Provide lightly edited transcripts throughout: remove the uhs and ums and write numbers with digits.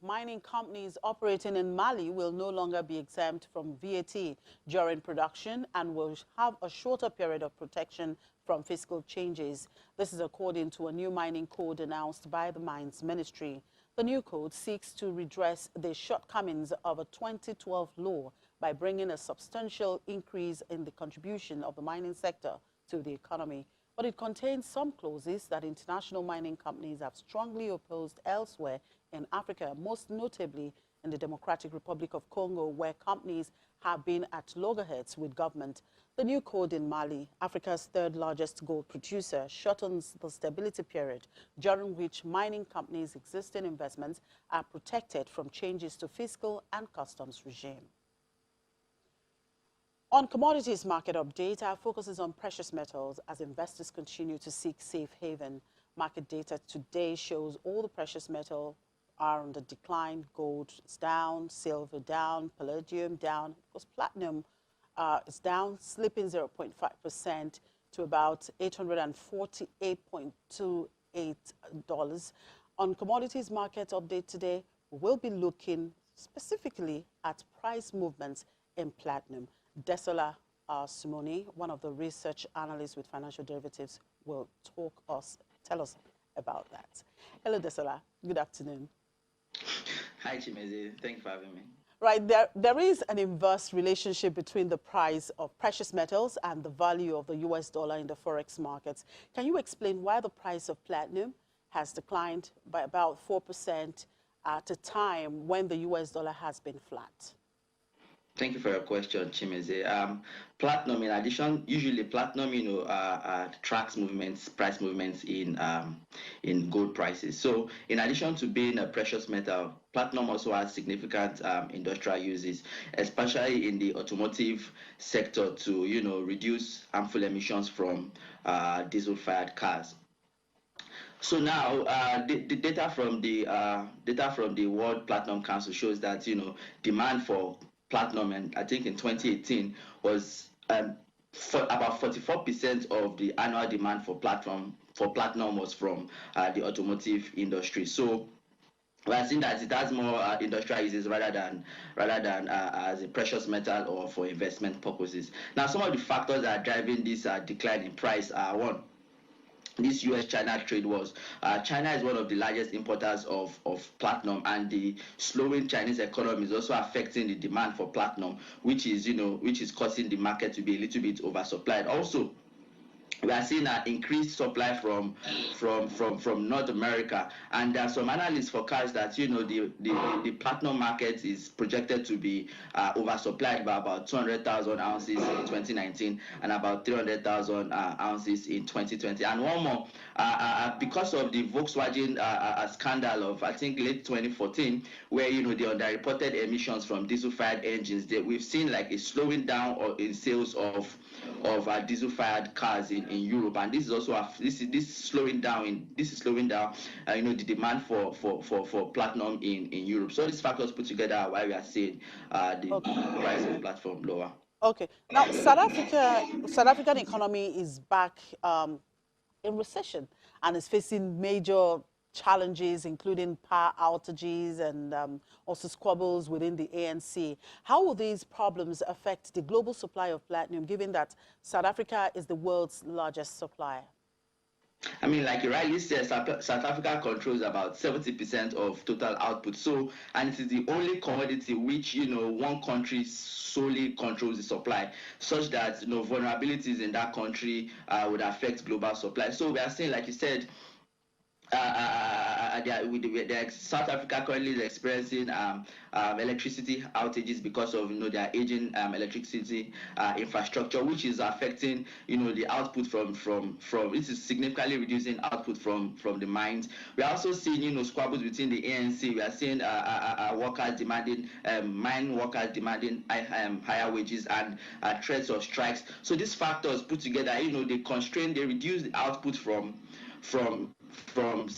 mining companies operating in Mali will no longer be exempt from VAT during production and will have a shorter period of protection from fiscal changes. This is according to a new mining code announced by the Mines Ministry. The new code seeks to redress the shortcomings of a 2012 law by bringing a substantial increase in the contribution of the mining sector to the economy. But it contains some clauses that international mining companies have strongly opposed elsewhere in Africa, most notably in the Democratic Republic of Congo, where companies have been at loggerheads with government. The new code in Mali, Africa's third largest gold producer, shortens the stability period during which mining companies' existing investments are protected from changes to fiscal and customs regime. On commodities market update, our focus is on precious metals as investors continue to seek safe haven. Market data today shows all the precious metals are on the decline. Gold is down, silver down, palladium down. Of course, platinum is down, slipping 0.5% to about $848.28. On commodities market update today, we'll be looking specifically at price movements in platinum. Desola Simoni, one of the research analysts with financial derivatives, will tell us about that. Hello, Desola. Good afternoon. Hi, Chimeze. Thank you for having me. Right, there is an inverse relationship between the price of precious metals and the value of the US dollar in the forex markets. Can you explain why the price of platinum has declined by about 4% at a time when the US dollar has been flat? Thank you for your question, Chimeze. Platinum, in addition, usually platinum, tracks movements, price movements in gold prices. So, in addition to being a precious metal, platinum also has significant industrial uses, especially in the automotive sector to, reduce harmful emissions from diesel-fired cars. So now, the data from the World Platinum Council shows that demand for platinum, and I think in 2018 was for about 44% of the annual demand for platinum was from the automotive industry. So we are seeing that it has more industrial uses rather than as a precious metal or for investment purposes. Now, some of the factors that are driving this decline in price are: one, this US-China trade wars. China is one of the largest importers of platinum, and the slowing Chinese economy is also affecting the demand for platinum, which is causing the market to be a little bit oversupplied. Also, we are seeing an increased supply from North America, and there are some analysts forecast that the platinum market is projected to be oversupplied by about 200,000 ounces in 2019 and about 300,000 ounces in 2020. And one more, because of the Volkswagen scandal of, I think, late 2014, where the underreported emissions from diesel-fired engines, we've seen like a slowing down in sales of diesel-fired cars in Europe, and this is also this is slowing down the demand for platinum in Europe. So these factors put together are why we are seeing the price of platform lower. Okay. Now, South African economy is back in recession and is facing major challenges, including power outages and also squabbles within the ANC. How will these problems affect the global supply of platinum, given that South Africa is the world's largest supplier? I mean, like you rightly said, South Africa controls about 70% of total output. So, and it is the only commodity which, one country solely controls the supply, such that, vulnerabilities in that country would affect global supply. So we are saying, like you said, South Africa currently is experiencing electricity outages because of their aging electricity infrastructure, which is affecting the output from this is significantly reducing output from the mines. We are also seeing squabbles between the ANC. We are seeing workers demanding mine workers demanding higher wages and threats of strikes. So these factors put together, they reduce the output from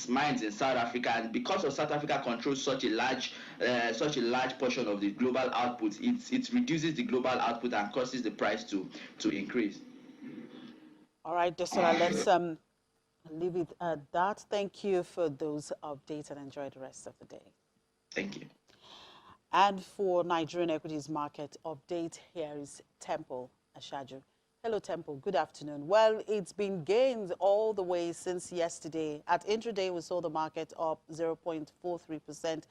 mines in South Africa, and because of South Africa controls such a large portion of the global output, it reduces the global output and causes the price to increase. All right, Desola, let's leave it at that. Thank you for those updates and enjoy the rest of the day. Thank you. And for Nigerian equities market update, here is Temple Ashaju. Hello, Temple. Good afternoon. Well, it's been gains all the way since yesterday. At intraday, we saw the market up 0.43%.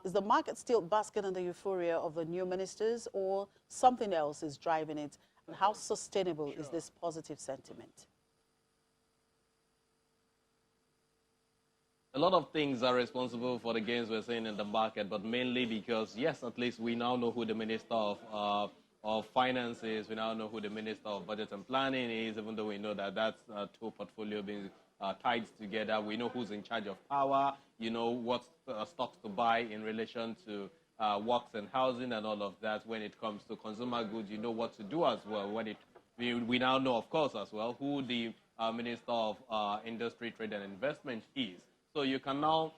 Is the market still basking in the euphoria of the new ministers, or something else is driving it? And how sustainable is this positive sentiment? A lot of things are responsible for the gains we're seeing in the market, but mainly because, yes, at least we now know who the Minister of Finance is. We now know who the Minister of Budget and Planning is, even though we know that that's two portfolio being tied together. We know who's in charge of power. You know what stocks to buy in relation to works and housing and all of that. When it comes to consumer goods, you know what to do as well. We now know, of course, as well, who the Minister of Industry, Trade and Investment is. So you can now